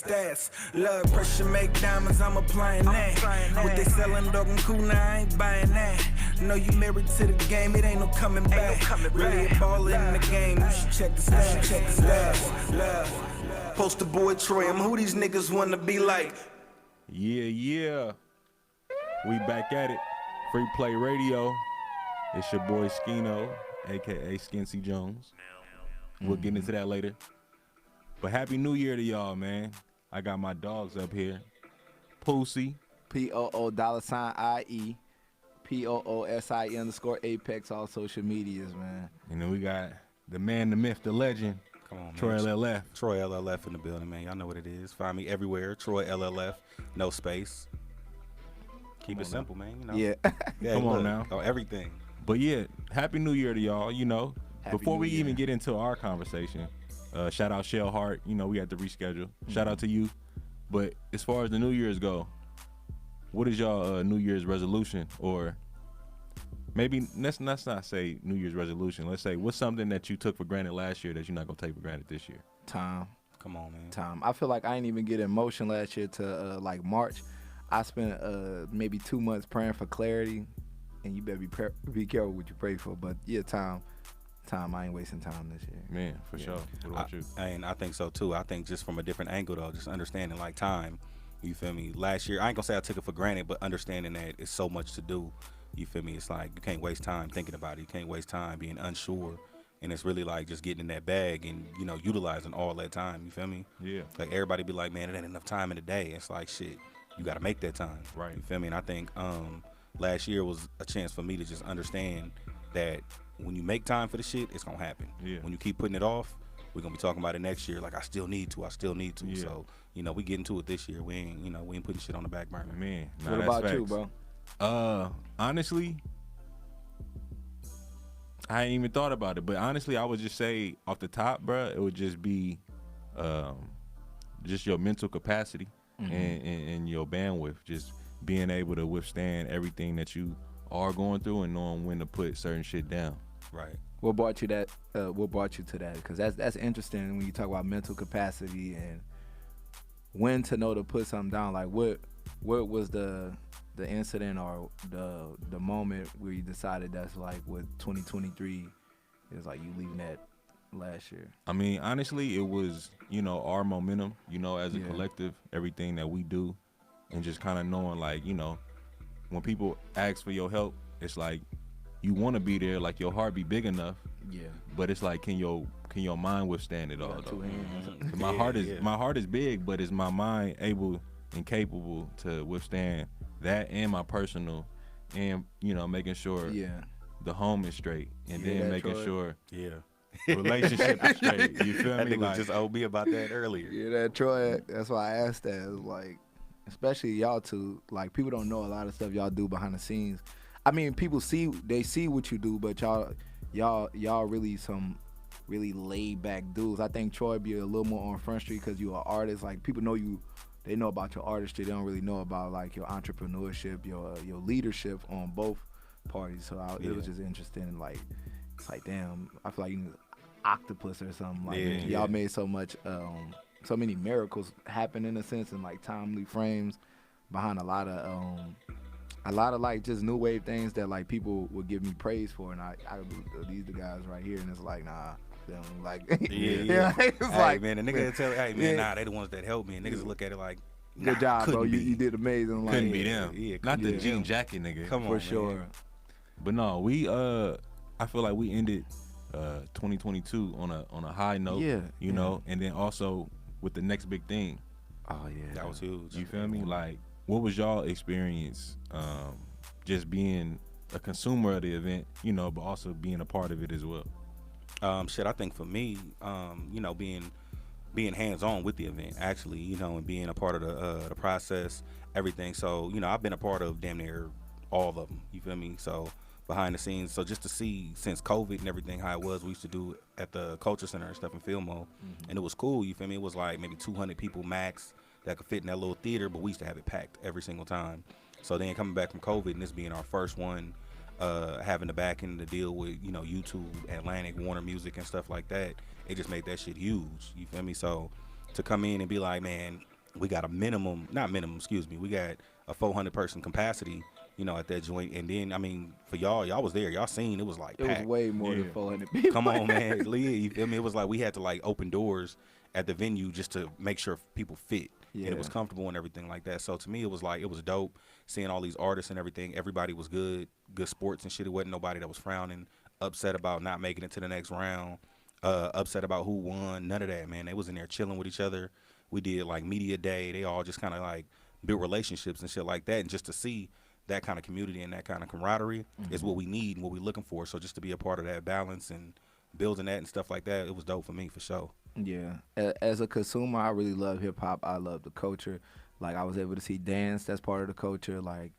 stats. Blood pressure make diamonds, I'm applying that. What they selling, dog and cool, now I ain't buying that. Know you married to the game, it ain't no coming back. Really a baller in the game, you should check the stats. Love. Poster boy Troy, I'm who these niggas wanna be like. Yeah. We back at it. Free Play Radio. It's your boy Scino, a.k.a. Skincy Jones. We'll get into that later. But Happy New Year to y'all, man. I got my dogs up here. Pussy. POO$IE. POOSI_Apex, all social medias, man. And then we got the man, the myth, the legend. Come on, man. Troy LLF. Troy LLF in the building, man. Y'all know what it is. Find me everywhere. Troy LLF. No space. Keep it simple, man. You know. Yeah. Come on now. Oh, everything. But yeah, Happy New Year to y'all, you know. Happy Before we New Year. even get into our conversation, shout out Shell Hart. You know, we had to reschedule. Shout out to you. But as far as the New Year's go, what is y'all New Year's resolution? Or maybe let's not say New Year's resolution. Let's say what's something that you took for granted last year that you're not going to take for granted this year? Time. Come on, man. Time. I feel like I didn't even get in motion last year to like March. I spent maybe 2 months praying for clarity, and you better be careful what you pray for. But yeah, time. I ain't wasting time this year. Man, for sure. What about you? And I think so too. I think just from a different angle though, just understanding like time. You feel me? Last year, I ain't gonna say I took it for granted, but understanding that it's so much to do. You feel me? It's like you can't waste time thinking about it. You can't waste time being unsure. And it's really like just getting in that bag and, you know, utilizing all that time. You feel me? Yeah. Like everybody be like, man, it ain't enough time in the day. It's like, shit, you got to make that time. Right. You feel me? And I think last year was a chance for me to just understand that when you make time for the shit, it's going to happen. Yeah. When you keep putting it off, we're going to be talking about it next year. Like, I still need to. Yeah. So, you know, we get into it this year. We ain't putting shit on the back burner. Man. Nah, What that's about facts. you, bro? Honestly, I ain't even thought about it, but honestly, I would just say off the top, bro, it would just be just your mental capacity and your bandwidth, just being able to withstand everything that you are going through and knowing when to put certain shit down. Right. What brought you that? What brought you to that? Because that's interesting when you talk about mental capacity and when to know to put something down. Like what was the incident or the moment where you decided that's like with 2023 is like you leaving that last year? I mean, honestly, it was, you know, our momentum, you know, as a collective, everything that we do, and just kind of knowing, like, you know, when people ask for your help, it's like you want to be there, like your heart be big enough. Yeah. But it's like, can your mind withstand it all? Two hands. My heart is big, but is my mind able and capable to withstand that and my personal, and, you know, making sure the home is straight, and then making sure relationship is straight. You feel I me? think Like, was just OB about that earlier. Yeah, that Troy. That's why I asked that. It was like, especially y'all two, like people don't know a lot of stuff y'all do behind the scenes. I mean, people see what you do, but y'all really some really laid back dudes. I think Troy be a little more on Front Street because you're an artist. Like people know you. They know about your artistry. They don't really know about like your entrepreneurship, your leadership on both parties. So it was just interesting. Like it's like, damn, I feel like you need an octopus or something. Like y'all made so much, so many miracles happen in a sense, and like timely frames behind a lot of like just new wave things that like people would give me praise for, and I these the guys right here, and it's like nah. Them like it's Hey, like, man, the nigga tell hey man, nah, they the ones that help me, and niggas look at it like, nah, good job, bro. be. You did amazing. Like, couldn't be them. Yeah, Not the yeah. jean jacket nigga. Come on, for man. sure. But no, we I feel like we ended 2022 on a high note. You know, and then also with the next big thing. Oh yeah, That was huge. You feel me? Like, what was y'all experience just being a consumer of the event, you know, but also being a part of it as well? Shit, I think for me, you know, being hands-on with the event, actually, you know, and being a part of the process, everything. So, you know, I've been a part of damn near all of them, you feel me? So, behind the scenes. So, just to see, since COVID and everything, how it was, we used to do at the Culture Center and stuff in Fillmore, and it was cool, you feel me? It was like maybe 200 people max that could fit in that little theater, but we used to have it packed every single time. So, then coming back from COVID, and this being our first one, having the backing to deal with, you know, YouTube, Atlantic, Warner Music and stuff like that, it just made that shit huge. You feel me? So to come in and be like, man, we got a we got a 400-person capacity, you know, at that joint. And then, I mean, for y'all was there. Y'all seen it was like It packed. was way more than 400 people. Come on, man. Leah, you feel me? It was like we had to, like, open doors at the venue just to make sure people fit. Yeah. And it was comfortable and everything like that. So, to me, it was like, it was dope seeing all these artists and everything. Everybody was good sports and shit. It wasn't nobody that was frowning, upset about not making it to the next round, upset about who won. None of that, man. They was in there chilling with each other. We did, like, media day. They all just kind of, like, built relationships and shit like that. And just to see that kind of community and that kind of camaraderie is what we need and what we're looking for. So just to be a part of that balance and building that and stuff like that, it was dope for me, for sure. Yeah. As a consumer, I really love hip-hop. I love the culture. Like, I was able to see dance. That's part of the culture. Like,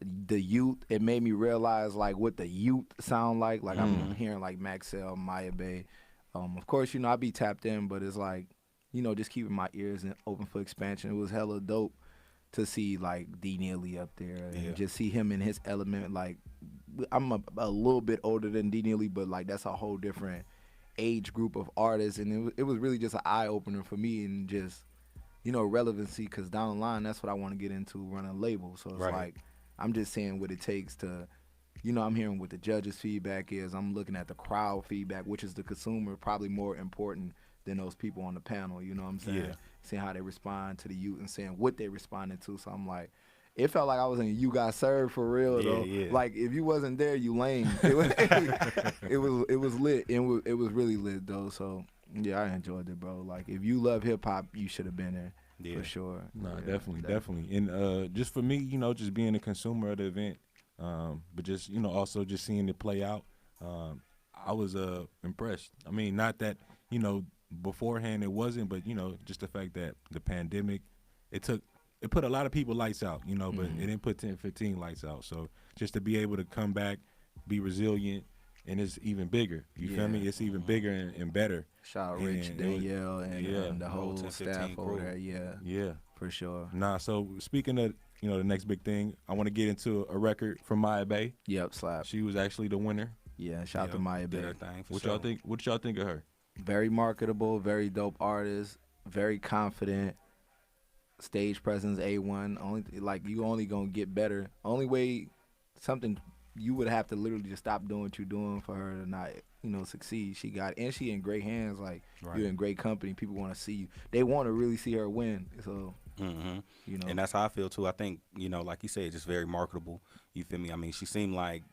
the youth, it made me realize, like, what the youth sound like. Like, I'm hearing, like, Maxell, Maya Bay. Of course, you know, I be tapped in, but it's like, you know, just keeping my ears open for expansion. It was hella dope to see, like, D. Neely up there and just see him in his element. Like, I'm a little bit older than D. Neely, but, like, that's a whole different age group of artists. And it was really just an eye-opener for me and just, you know, relevancy, because down the line, that's what I want to get into, running a label. So it's like, I'm just saying what it takes to, you know, I'm hearing what the judges' feedback is. I'm looking at the crowd feedback, which is the consumer, probably more important than those people on the panel, you know what I'm saying? Yeah. Seeing how they respond to the youth and saying what they responded to. So I'm like, it felt like I was in You Got Served for real, though. Yeah. Like, if you wasn't there, you lame. It was lit. It was really lit, though. So, yeah, I enjoyed it, bro. Like, if you love hip-hop, you should have been there, for sure. No, Yeah, definitely. And just for me, you know, just being a consumer of the event, but just, you know, also just seeing it play out, I was impressed. I mean, not that, you know, beforehand it wasn't, but, you know, just the fact that the pandemic, it put a lot of people lights out, you know, but it didn't put 10, 15 lights out. So just to be able to come back, be resilient, and it's even bigger. You feel me? It's even bigger and better. Shout out Rich, Danielle, and the whole 10, staff 15 over crew. there. Yeah. For sure. Nah, so speaking of, you know, the next big thing, I want to get into a record from Maya Bay. Yep, slap. She was actually the winner. Yeah, shout out to Maya Did Bay. her thing, for What sure. y'all think? What y'all think of her? Very marketable, very dope artist, very confident. Stage presence A1. You only gonna get better. Only way something you would have to literally just stop doing what you're doing for her to not, you know, succeed. She in great hands. Like, you're in great company. People want to see you. They want to really see her win. So, you know, and that's how I feel too. I think, you know, like you said, just very marketable. You feel me? I mean, she seemed like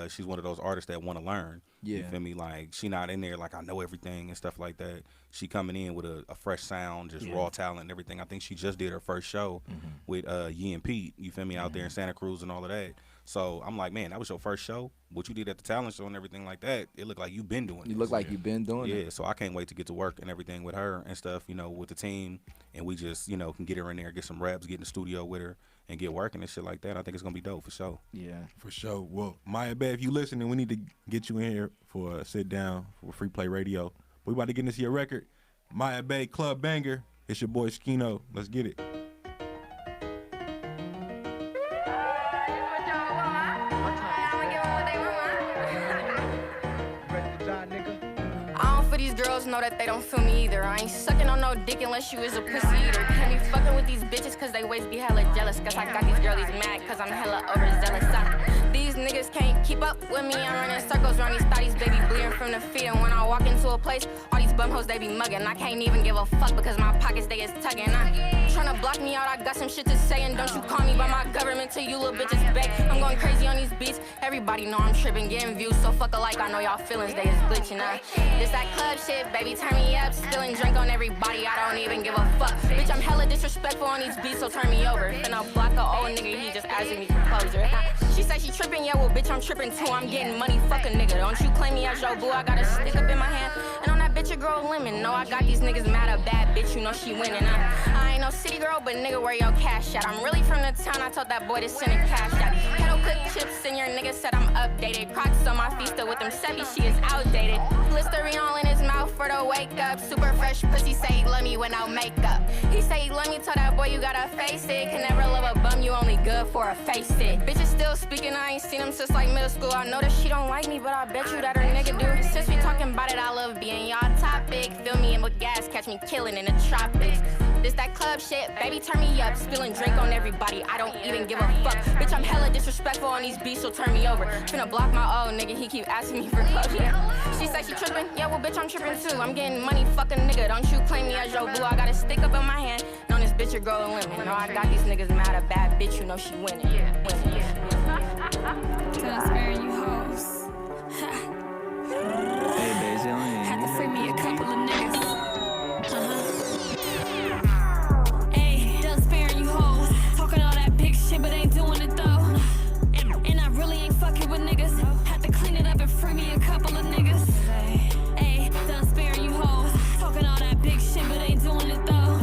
she's one of those artists that want to learn. Yeah. You feel me? Like, she not in there like I know everything and stuff like that. She coming in with a fresh sound, just raw talent and everything. I think she just did her first show with Yee and Pete. You feel me? Out there in Santa Cruz and all of that. So I'm like, man, that was your first show. What you did at the talent show and everything like that, it looked like you've been doing. you look like you've been doing it. Yeah, so I can't wait to get to work and everything with her and stuff, you know, with the team. And we just, you know, can get her in there, get some reps, get in the studio with her, and get working and shit like that. I think it's going to be dope for sure. Yeah. For sure. Well, Maya Bay, if you listening, we need to get you in here for a sit down for Free Play Radio. We about to get into your record. Maya Bay, Club Banger. It's your boy Scino. Let's get it. Girls know that they don't feel me either. I ain't sucking on no dick unless you is a pussy eater. Can't be fucking with these bitches cause they waist be hella jealous. Cause I got these girlies mad cause I'm hella overzealous. These niggas can't keep up with me. I'm running circles around these thotties, baby bleeding from the feet. And when I walk into a place, all these bum hoes they be mugging. I can't even give a fuck because my pockets they is tugging. Tryna block me out, I got some shit to say. And don't you call me by my government till you little bitches beg. I'm going crazy on these beats. Everybody know I'm tripping, getting views. So fuck alike, I know y'all feelings, they is glitching. This that club shit, baby, turn me up. Spilling drink on everybody, I don't even give a fuck. Bitch, I'm hella disrespectful on these beats, so turn me over. Finna block a old nigga, he just asking me for closure. She said she tripping, yeah, well, bitch, I'm tripping too. I'm getting money, fuck a nigga. Don't you claim me as your boo, I got a stick up in my hand. And on that bitch, a girl lemon. No, I got these niggas mad, a bad bitch, you know she winning. I ain't no city girl, but nigga, where your cash at? I'm really from the town, I told that boy to send a cash out. put chips in your nigga, said I'm updated. Crocs on my feet, still with them Sebi, she is outdated. Listerine all in his mouth for the wake up. Super fresh pussy, say he love me without makeup. He say he love me, tell that boy you gotta face it. Can never love a bum, you only good for a face it. Bitches still speaking, I ain't seen him since like middle school. I know that she don't like me, but I bet you that her nigga do. Since we talking about it, I love being y'all topic. Fill me in with gas, catch me killing in the tropics. This that club shit, baby turn me up. Spilling drink on everybody, I don't even give a fuck. Bitch, I'm hella disrespectful on these beats, so turn me over. Finna block my old nigga, he keep asking me for closure. She say she trippin', yeah, well bitch, I'm trippin' too. I'm getting money, fucking nigga, don't you claim me as your boo. I got a stick up in my hand, known this bitch a girl and women. No, I got these niggas mad, a bad bitch, you know she winning. Transparent, you hoes. Hey, Daisy, Had to free me a couple of niggas. Hey, done sparing you hoes. Talking all that big shit, but ain't doing it though. And I really ain't fucking with niggas. Had to clean it up and free me a couple of niggas. Hey, done sparing you hoes. Talking all that big shit, but ain't doing it though.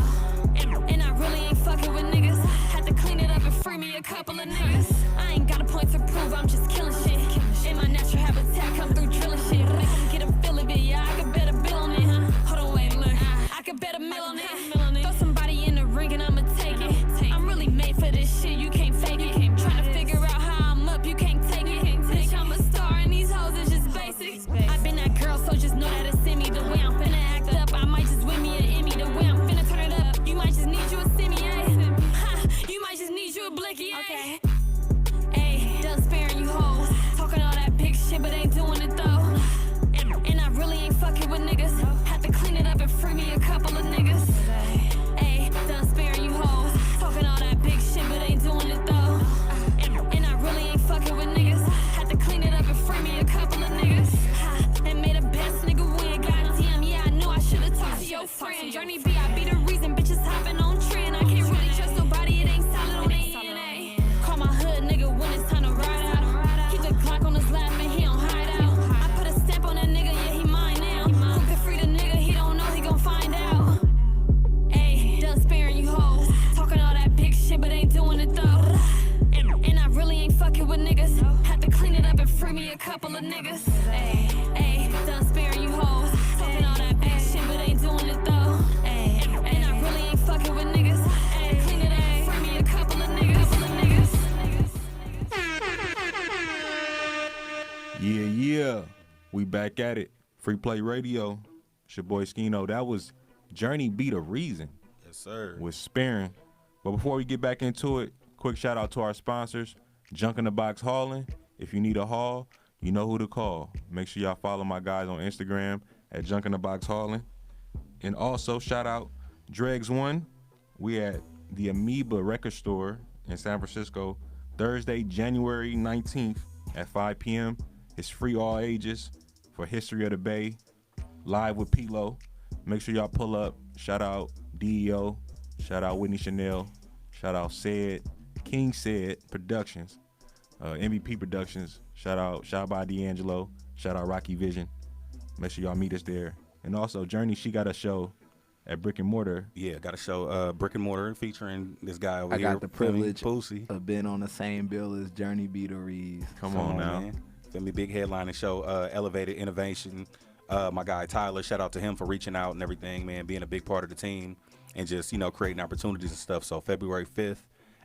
And I really ain't fucking with niggas. Had to clean it up and free me a couple of niggas. I ain't got a point to prove, I'm just killing shit. In my natural habitat, come through drilling shit. Make them get a feel of it, yeah, I could bet a bill on it, huh? Hold on, wait, look, I could bet a mill on it. Throw somebody in the ring and I'ma take it. I'm really made for this shit, you can't fake it. Trying to figure out how I'm up, you can't take it. Bitch, I'm a star and these hoes is just basic. I've been that girl, so just know that it's in me. The way I'm finna act up, I might just win me an Emmy. The way I'm finna turn it up, you might just need you a semi, eh? Ha, you might just need you a blicky, eh? Ayy, done sparing you hoes. Talking all that big shit, but ain't doing it though. And I really ain't fucking with niggas. Had to clean it up and free me a couple of niggas. Ayy, done sparing you hoes. Talking all that big shit, but ain't doing it though. And I really ain't fucking with niggas. Had to clean it up and free me a couple of niggas. And made a best nigga win. Goddamn, yeah, I knew I should've talked to your friend. Journey B, I be the reason bitches hopping on trend. I can't really trust nobody, it ain't solid on DNA. Call my hood nigga when it's time to ride out. Keep the Glock on his lap and he don't hide out. I put a stamp on that nigga, yeah, he mine now. Who can free the nigga, he don't know, he gon' find out. Ayy, done sparing you hoes. Talking all that big shit, but ain't doing it though. And I really ain't fucking with niggas. Had to clean it up and free me a couple of niggas. Ayy, done sparing you hoes. Talking all that big shit, but ain't doing it though. And I really ain't fucking with niggas. Had to clean it up and free me a couple of niggas. Yeah. We back at it. Free Play Radio. It's your boy Scino. That was Journey Be the Reason Yes, sir. with Sparing. But before we get back into it, quick shout out to our sponsors, Junk in the Box Hauling. If you need a haul, you know who to call. Make sure y'all follow my guys on Instagram at Junk in the Box Hauling. And also shout out Dregs One. We at the Amoeba Record Store in San Francisco, Thursday, January 19th at 5 p.m. It's free all ages for History of the Bay, live with P-Lo. Make sure y'all pull up. Shout out DEO. Shout out Whitney Chanel. Shout out King Said Productions, MVP Productions. Shout out by D'Angelo. Shout out Rocky Vision. Make sure y'all meet us there. And also Journey, she got a show at Brick and Mortar. Yeah, got a show, Brick and Mortar, featuring this guy over I here. got the privilege Pussy. of being on the same bill as Journey B. the Rees. Come on now. Man. Feel me, big headlining show, Elevated Innovation. My guy Tyler, shout out to him for reaching out and everything, man, being a big part of the team and just, creating opportunities and stuff. So February 5th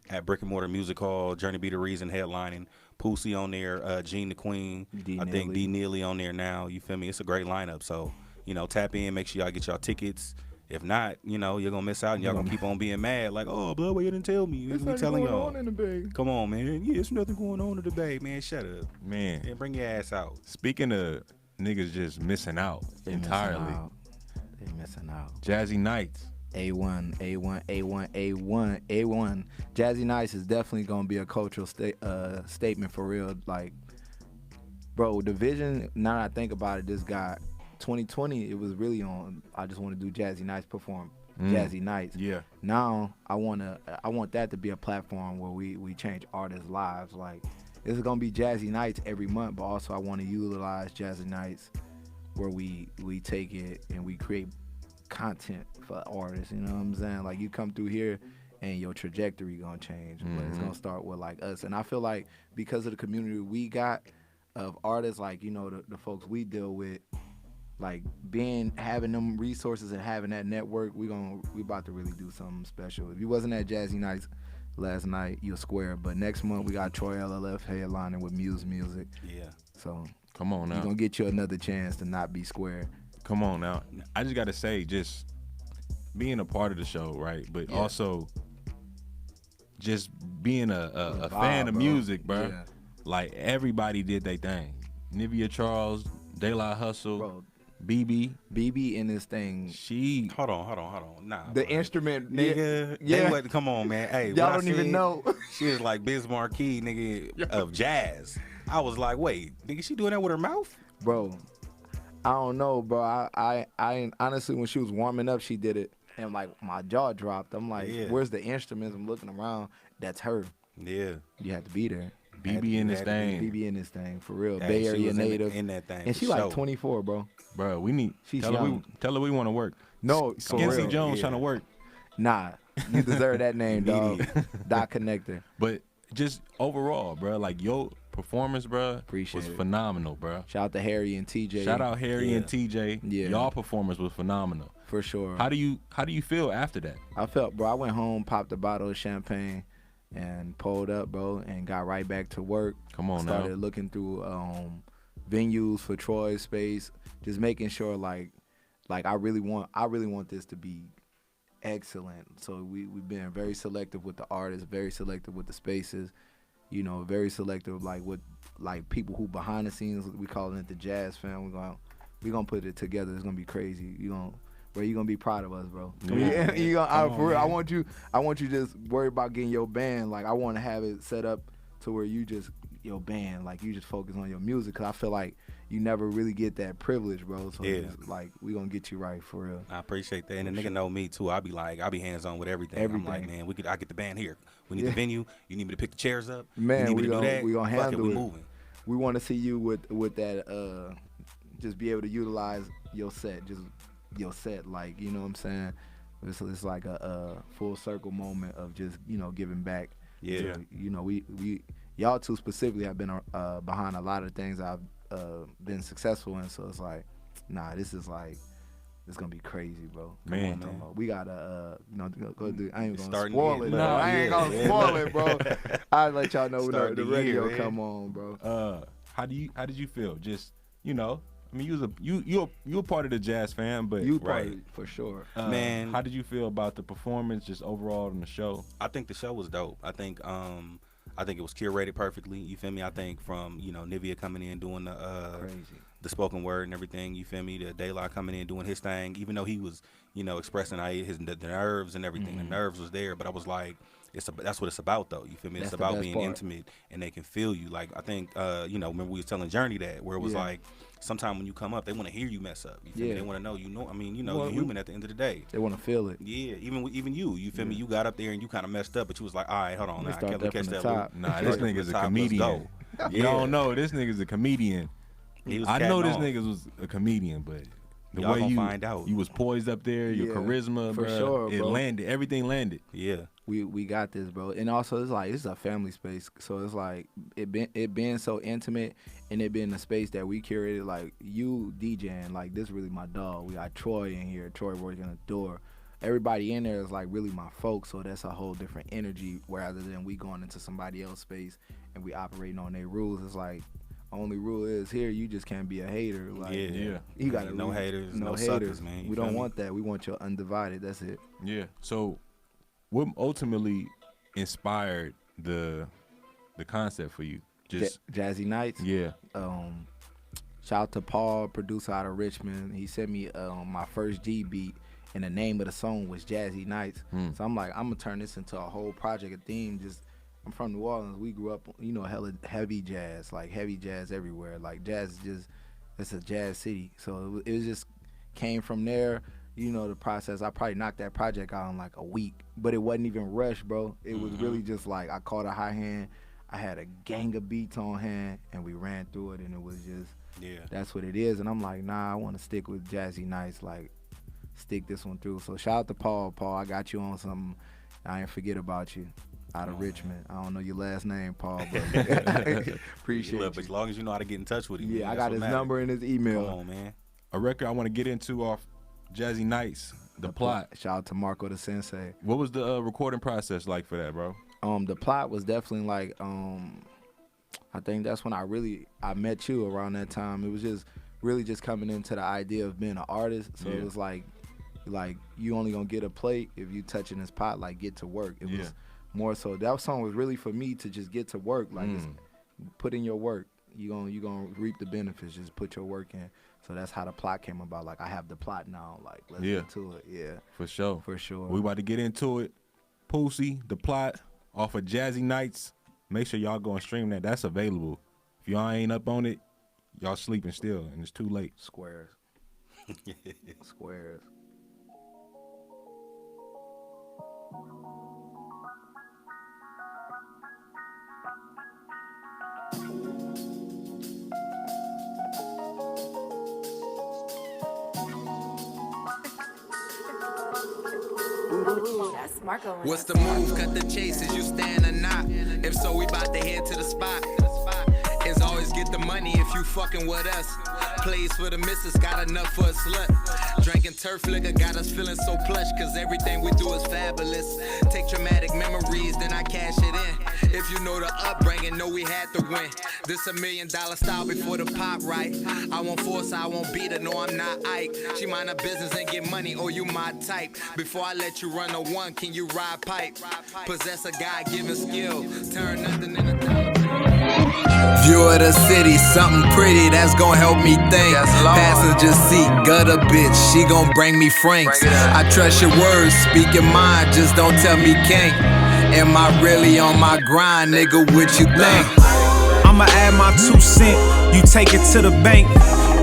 at Brick and Mortar Music Hall, Journey Be the Reason headlining. Pussy on there, Gene the Queen. I think D Neely on there now. You feel me? It's a great lineup. So, tap in, make sure y'all get y'all tickets. If not, you're going to miss out and y'all going to keep on being mad. Like, oh, blood, why you didn't tell me? There's We nothing telling going y'all. on in the Bay. Come on, man. Yeah, there's nothing going on in the Bay, man. Shut up. Man. Yeah, bring your ass out. Speaking of niggas just missing out entirely. They missing out. Jazzy Nights. A1. Jazzy Nights is definitely gonna be a cultural statement for real. Like, bro, the vision. Now that I think about it, this guy, 2020, it was really on. I just want to do Jazzy Nights perform. Jazzy Nights. Yeah. Now I want that to be a platform where we change artists' lives. Like, this is gonna be Jazzy Nights every month, but also I want to utilize Jazzy Nights where we take it and we create content for artists. You know what I'm saying? Like, you come through here and your trajectory gonna change. But it's gonna start with like us. And I feel like because of the community we got of artists, like, you know, the folks we deal with, like having them resources and having that network, we about to really do something special. If you wasn't at Jazzy Nights last night, you're square. But next month we got Troyllf headlining with Muse Music. Yeah. So Come on now. we're gonna get you another chance to not be square. Come on now. I just gotta say, just being a part of the show, right? But also just being a fan of music, bro. Yeah. Like everybody did their thing. Nivea Charles, De La Hustle, Bro, BB. in this thing. She Hold on. Nah. The bro. instrument, Nigga, yeah. they wasn't, come on, man. Hey, Y'all when I don't even said know. She was like Biz Marquee, nigga, of jazz. I was like, wait, nigga, she doing that with her mouth? Bro, I don't know, bro. I honestly, when she was warming up, she did it, and like my jaw dropped. I'm like, Yeah. where's the instruments? I'm looking around. That's her. Yeah. You have to be there. BB in this had to be thing. BB in this thing for real. Hey, Bay she Area was native. in that thing. And for she like sure. 24, bro. Bro, we need She's tell young. her we want to work. No, for Skincy real. Jones yeah. trying to work. Nah, you deserve that name, dog. Immediate. Dot Connector. But just overall, bro, like your performance, bro, Appreciate was it. phenomenal, bro. Shout out to Harry and TJ. Shout out Harry Yeah. and TJ. Yeah. Y'all performance was phenomenal. for sure. How do you feel after that? I felt, bro, I went home, popped a bottle of champagne, and pulled up, bro, and got right back to work. Come on Started now. looking through venues for Troy's space, just making sure like I really want this to be excellent. So we've been very selective with the artists, very selective with the spaces, you know, very selective like with like people who behind the scenes, we calling it the jazz fam. We're gonna put it together. It's gonna be crazy. You're gonna be proud of us, bro. Yeah. For real, I want you just worry about getting your band. Like I want to have it set up to where you just your band, like you just focus on your music. Cause I feel like you never really get that privilege, bro. So Yeah. just, like we gonna get you right for real. I appreciate that. And the nigga know me too. I be hands on with everything. I'm like, Everything. man, I get the band here. We need the venue. You need me to pick the chairs up. Man, you need me we to gonna- do that. we gonna Fuck handle we it. moving. We want to see you with that just be able to utilize your set, just your set, like, you know what I'm saying? It's like a full circle moment of just, you know, giving back. Yeah. You know, we y'all two specifically have been behind a lot of things I've been successful in, so it's like, nah, this is like, it's gonna be crazy, bro. Come Man. on, man. We gotta, I ain't gonna Starting spoil the it. year. No, Nah, I ain't yeah, gonna yeah. spoil it, bro. I'll let y'all know when Start the the radio year, man. come on, bro. How did you feel? Just, you know, I mean, you a part of the jazz fan, but You right. part for sure. Man. how did you feel about the performance, just overall in the show? I think the show was dope. I think it was curated perfectly. You feel me? I think from, you know, Nivea coming in doing Crazy. the spoken word and everything. You feel me? The Daylight coming in doing his thing. Even though he was, you know, expressing the nerves and everything. The nerves was there, but I was like, that's what it's about though. You feel me? That's It's the about best being part. intimate and they can feel you. Like I think, you know, remember we was telling Journey that where it was Yeah. like, sometime when you come up, they want to hear you mess up. You feel me? Yeah. They want to know. I mean, you know, Well, you're we- human at the end of the day. They want to feel it. Yeah, even you feel me? You got up there and you kind of messed up, but you was like, all right, hold on, Let me now, I start can't that catch from the that top. loop. Nah, Start this from the nigga's a top, let's comedian. go. You don't know, this nigga's a comedian. He was I know catting this off. nigga was a comedian, but the Y'all way gonna you find out. you was poised up there, your Yeah, charisma, for bruh, sure, it bro. landed, everything landed. Yeah, We got this, bro. And also it's like it's a family space, so it's like it being so intimate and it being a space that we curated. Like you DJing, like this really my dog. We got Troy in here. Troy working the door. Everybody in there is like really my folks, so that's a whole different energy. Rather than we going into somebody else's space and we operating on their rules, it's like only rule is here you just can't be a hater. Like yeah. you got No haters, no haters, suckers, man. You We feel don't me? want that. We want your undivided. That's it. Yeah. So, what ultimately inspired the concept for you? Just Jazzy Nights. yeah. Shout out to Paul, producer out of Richmond. He sent me my first G beat, and the name of the song was Jazzy Nights. So I'm like, I'm gonna turn this into a whole project, a theme. Just I'm from New Orleans. We grew up, you know, hella heavy jazz, like heavy jazz everywhere. Like jazz is just, it's a jazz city. So it was just came from there. You know the process. I probably knocked that project out in like a week, but it wasn't even rushed, bro. It was really just like I caught a high hand. I had a gang of beats on hand, and we ran through it, and it was just. yeah. That's what it is. And I'm like, nah, I want to stick with Jazzy Nights, like stick this one through. So shout out to Paul. Paul, I got you on something. I ain't forget about you. Out of Richmond. I don't know your last name, Paul, but appreciate Look, but as long as you know how to get in touch with him. Yeah, man, I got his number and his email. Come on, man. A record I want to get into off Jazzy Nights, The Plot. Shout out to Marco the Sensei. What was the recording process like for that, bro? The Plot was definitely like, I think that's when I met you around that time. It was just really just coming into the idea of being an artist. So it was like you only gonna get a plate if you touching this pot, like get to work. It was more so that song was really for me to just get to work, like just put in your work. You gonna reap the benefits. Just put your work in. So that's how The Plot came about. Like I have the plot now. Like let's get to it. Yeah, for sure. We about to get into it. Pussy, The Plot, off of Jazzy Nights. Make sure y'all go and stream that. That's available. If y'all ain't up on it, y'all sleeping still, and it's too late. Squares. Squares. That's Marco. What's the move? Cut the chase. Is you stand or not? If so, we bout to head to the spot. As always, get the money if you fucking with us. Plays for the missus, got enough for a slut. Drinking turf liquor got us feeling so plush, cause everything we do is fabulous. Take traumatic memories, then I cash it in. If you know the upbringing, know we had to win. This $1 million style before the pop, right? I won't force her, I won't beat her, no I'm not Ike. She mind her business and get money, or you my type. Before I let you run a one, can you ride pipe? Possess a God-given skill, turn nothing into dollar. View of the city, something pretty that's gonna help me think. Passenger seat, gutter bitch, she gon' bring me franks. I trust your words, speak your mind, just don't tell me can't. Am I really on my grind, nigga, what you think? I'ma add my 2 cents, you take it to the bank.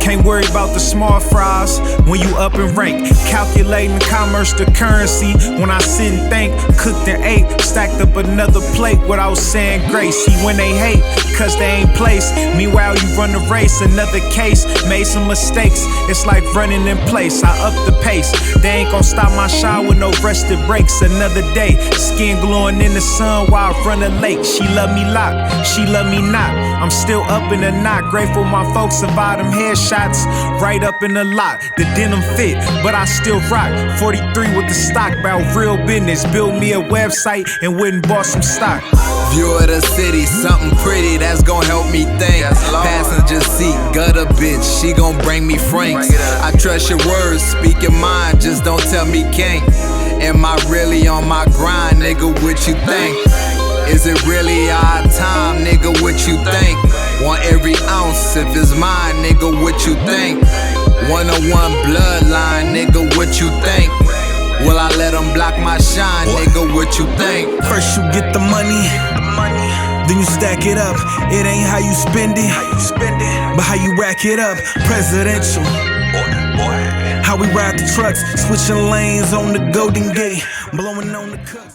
Can't worry about the small fries when you up in rank. Calculating commerce to currency when I sit and think. Cooked and ate, stacked up another plate without saying grace. See, when they hate, cause they ain't placed. Meanwhile, you run the race, another case. Made some mistakes, it's like running in place. I up the pace, they ain't gon' stop my shine with no rested breaks. Another day, skin glowing in the sun while I run a lake. She love me locked, she love me not. I'm still up in the knot, grateful my folks survived them headshots. Right up in the lot, the denim fit, but I still rock. 43 with the stock, about real business. Build me a website and went and bought some stock. View of the city, something pretty that's gon' help me think. Passenger seat, gutter bitch, she gon' bring me franks. I trust your words, speak your mind, just don't tell me can't. Am I really on my grind, nigga, what you think? Is it really our time, nigga, what you think? Want every ounce if it's mine, nigga, what you think? 101 bloodline, nigga, what you think? Will I let them block my shine, nigga, what you think? First you get the money, then you stack it up. It ain't how you spend it, but how you rack it up. Presidential, how we ride the trucks, switching lanes on the Golden Gate, blowing on the cuts.